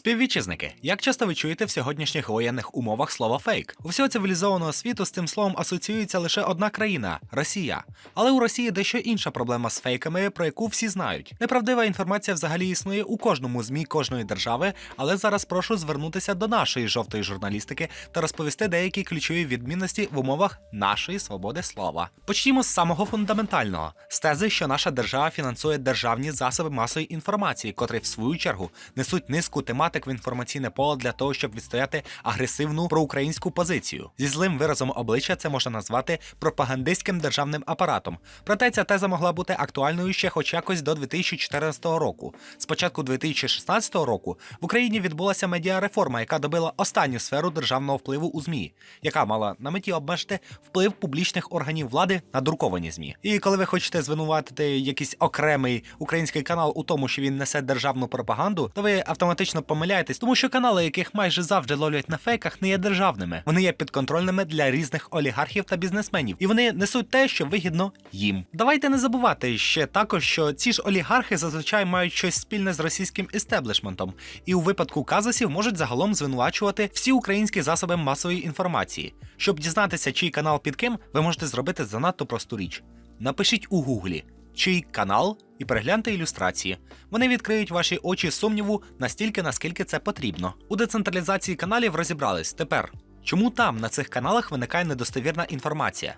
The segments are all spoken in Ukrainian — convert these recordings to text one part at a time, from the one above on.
Співвітчизники, як часто ви чуєте в сьогоднішніх воєнних умовах слово фейк? У всього цивілізованого світу з цим словом асоціюється лише одна країна Росія. Але у Росії дещо інша проблема з фейками, про яку всі знають. Неправдива інформація взагалі існує у кожному ЗМІ кожної держави, але зараз прошу звернутися до нашої жовтої журналістики та розповісти деякі ключові відмінності в умовах нашої свободи слова. Почнімо з самого фундаментального – з тези, що наша держава фінансує державні засоби масової інформації, котрі в свою чергу несуть низку тематик в інформаційне поле для того, щоб відстояти агресивну проукраїнську позицію. Зі злим виразом обличчя це можна назвати пропагандистським державним апаратом. Проте ця теза могла бути актуальною ще хоч якось до 2014 року. З початку 2016 року в Україні відбулася медіареформа, яка добила останню сферу державного впливу у ЗМІ, яка мала на меті обмежити вплив публічних органів влади на друковані ЗМІ. І коли ви хочете звинуватити якийсь окремий український канал у тому, що він несе державну пропаганду, то ви автоматично помиляєтесь, тому що канали, яких майже завжди ловлять на фейках, не є державними. Вони є підконтрольними для різних олігархів та бізнесменів. І вони несуть те, що вигідно їм. Давайте не забувати ще також, що ці ж олігархи зазвичай мають щось спільне з російським істеблішментом. І у випадку казусів можуть загалом звинувачувати всі українські засоби масової інформації. Щоб дізнатися, чий канал під ким, ви можете зробити занадто просту річ. Напишіть у гуглі «чий канал» і перегляньте ілюстрації. Вони відкриють ваші очі сумніву настільки, наскільки це потрібно. У децентралізації каналів розібрались. Тепер, чому там, на цих каналах, виникає недостовірна інформація?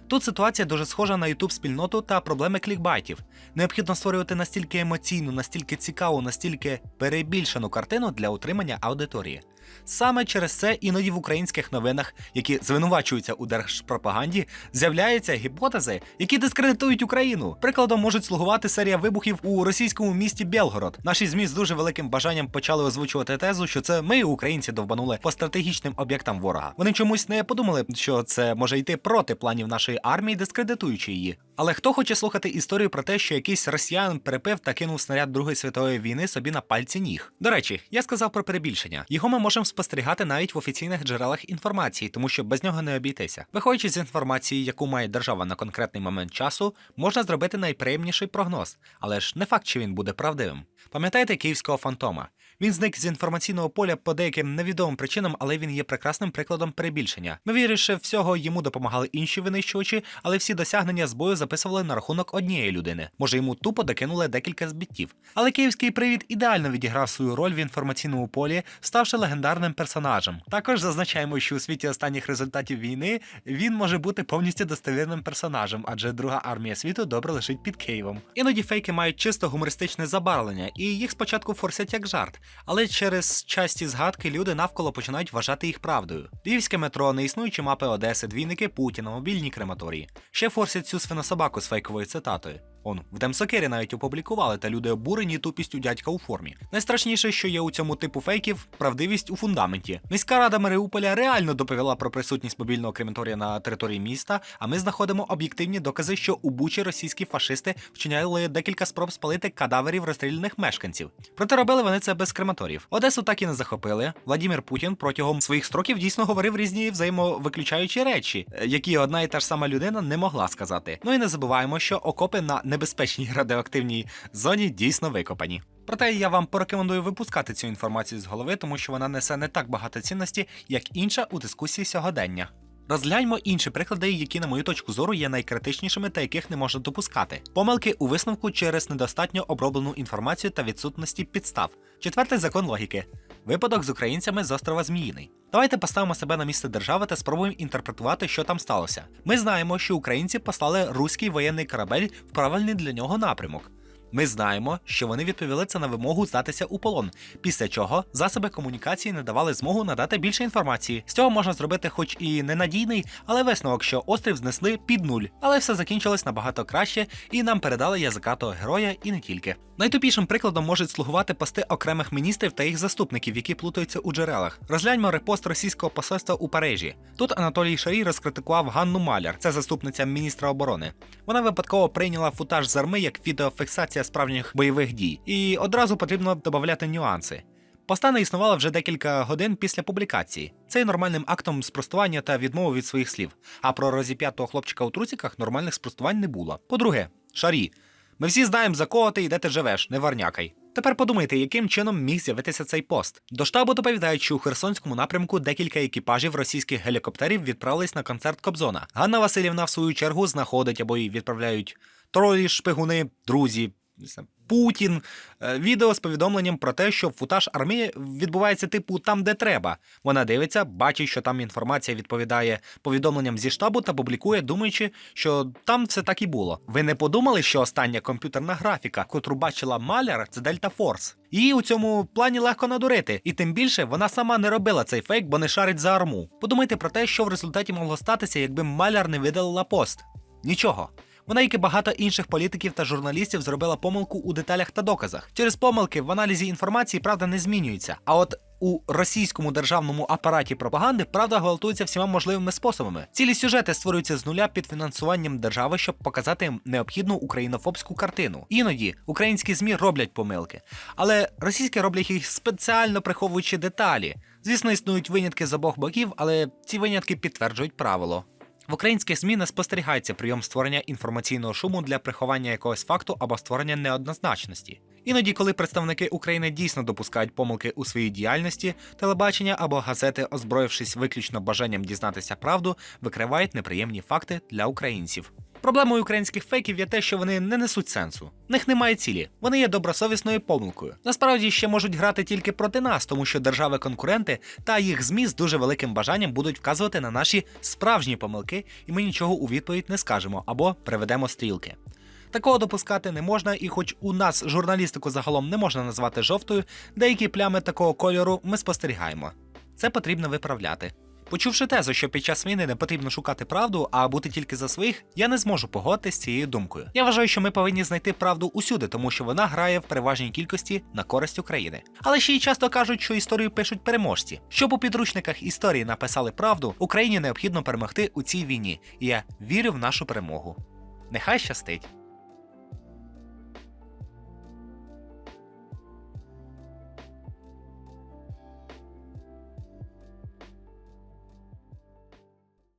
Тут ситуація дуже схожа на YouTube-спільноту та проблеми клікбайтів. Необхідно створювати настільки емоційну, настільки цікаву, настільки перебільшену картину для утримання аудиторії. Саме через це іноді в українських новинах, які звинувачуються у держпропаганді, з'являються гіпотези, які дискредитують Україну. Прикладом можуть слугувати серія вибухів у російському місті Белгород. Наші ЗМІ з дуже великим бажанням почали озвучувати тезу, що це ми, українці, довбанули по стратегічним об'єктам ворога. Вони чомусь не подумали, що це може йти проти планів нашої армії, дискредитуючи її. Але хто хоче слухати історію про те, що якийсь росіянин перепив та кинув снаряд Другої світової війни собі на пальці ніг? До речі, я сказав про перебільшення. Його ми можемо спостерігати навіть в офіційних джерелах інформації, тому що без нього не обійтися. Виходячи з інформації, яку має держава на конкретний момент часу, можна зробити найприємніший прогноз, але ж не факт, що він буде правдивим. Пам'ятаєте київського фантома? Він зник з інформаційного поля по деяким невідомим причинам, але він є прекрасним прикладом перебільшення. Ймовірніше всього, йому допомагали інші винищувачі, але всі досягнення збою записували на рахунок однієї людини. Може, йому тупо докинули декілька збиттів. Але київський привід ідеально відіграв свою роль в інформаційному полі, ставши легендарним персонажем. Також зазначаємо, що у світі останніх результатів війни він може бути повністю достовірним персонажем, адже Друга армія світу добре лежить під Києвом. Іноді фейки мають чисто гумористичне забарвлення, і їх спочатку форсять як жарт. Але через часті згадки люди навколо починають вважати їх правдою. Львівське метро, неіснуючі мапи Одеси, двійники Путіна, мобільні крематорії. Ще форсять цю свинособаку з фейковою цитатою. В Демсокері навіть опублікували, та люди обурені тупістю дядька у формі. Найстрашніше, що є у цьому типу фейків – правдивість у фундаменті. Міська рада Маріуполя реально доповіла про присутність мобільного крематорія на території міста, а ми знаходимо об'єктивні докази, що у Бучі російські фашисти вчиняли декілька спроб спалити кадаверів розстріляних мешканців. Проте робили вони це без крематорів. Одесу так і не захопили. Владимир Путін протягом своїх строків дійсно говорив різні взаємовиключаючі речі, які одна і та ж сама людина не могла сказати. Ну і не забуваємо, що окопи на небезпечній радіоактивній зоні дійсно викопані. Проте я вам порекомендую випускати цю інформацію з голови, тому що вона несе не так багато цінності, як інша у дискусії сьогодення. Розгляньмо інші приклади, які, на мою точку зору, є найкритичнішими та яких не можна допускати. Помилки у висновку через недостатньо оброблену інформацію та відсутності підстав. Четвертий закон логіки. Випадок з українцями з острова Зміїний. Давайте поставимо себе на місце держави та спробуємо інтерпретувати, що там сталося. Ми знаємо, що українці послали руський воєнний корабель в правильний для нього напрямок. Ми знаємо, що вони відповіли це на вимогу здатися у полон, після чого засоби комунікації не давали змогу надати більше інформації. З цього можна зробити хоч і ненадійний, але висновок, що острів знесли під нуль. Але все закінчилось набагато краще, і нам передали язикатого героя і не тільки. Найтупішим прикладом можуть слугувати пости окремих міністрів та їх заступників, які плутаються у джерелах. Розгляньмо репост російського посольства у Парижі. Тут Анатолій Шарій розкритикував Ганну Маляр, це заступниця міністра оборони. Вона випадково прийняла футаж з арми як відеофіксація справжніх бойових дій. І одразу потрібно додавати нюанси. Поста не існувала вже декілька годин після публікації. Це є нормальним актом спростування та відмови від своїх слів. А про розіп'ятого хлопчика у трусиках нормальних спростувань не було. По-друге, Шарі. Ми всі знаємо, за кого ти і де ти живеш, не варнякай. Тепер подумайте, яким чином міг з'явитися цей пост. До штабу доповідають, що у Херсонському напрямку декілька екіпажів російських гелікоптерів відправились на концерт Кобзона. Ганна Василівна, в свою чергу, знаходить або їй відправляють тролі, шпигуни, друзі, Путін, відео з повідомленням про те, що футаж армії відбувається типу там, де треба. Вона дивиться, бачить, що там інформація відповідає повідомленням зі штабу та публікує, думаючи, що там все так і було. Ви не подумали, що остання комп'ютерна графіка, котру бачила Маляр, це Дельта Форс? Її у цьому плані легко надурити, і тим більше вона сама не робила цей фейк, бо не шарить за арму. Подумайте про те, що в результаті могло статися, якби Маляр не видалила пост. Нічого. Вона, як і багато інших політиків та журналістів, зробила помилку у деталях та доказах. Через помилки в аналізі інформації правда не змінюється. А от у російському державному апараті пропаганди правда гвалтується всіма можливими способами. Цілі сюжети створюються з нуля під фінансуванням держави, щоб показати необхідну українофобську картину. Іноді українські ЗМІ роблять помилки, але російські роблять їх спеціально приховуючи деталі. Звісно, існують винятки з обох боків, але ці винятки підтверджують правило. В українських ЗМІ не спостерігається прийом створення інформаційного шуму для приховання якогось факту або створення неоднозначності. Іноді, коли представники України дійсно допускають помилки у своїй діяльності, телебачення або газети, озброївшись виключно бажанням дізнатися правду, викривають неприємні факти для українців. Проблемою українських фейків є те, що вони не несуть сенсу. В них немає цілі, вони є добросовісною помилкою. Насправді ще можуть грати тільки проти нас, тому що держави-конкуренти та їх ЗМІ з дуже великим бажанням будуть вказувати на наші справжні помилки, і ми нічого у відповідь не скажемо або приведемо стрілки. Такого допускати не можна, і хоч у нас журналістику загалом не можна назвати жовтою, деякі плями такого кольору ми спостерігаємо. Це потрібно виправляти. Почувши тезу, що під час війни не потрібно шукати правду, а бути тільки за своїх, я не зможу погодитись з цією думкою. Я вважаю, що ми повинні знайти правду усюди, тому що вона грає в переважній кількості на користь України. Але ще й часто кажуть, що історію пишуть переможці. Щоб у підручниках історії написали правду, Україні необхідно перемогти у цій війні, і я вірю в нашу перемогу. Нехай щастить!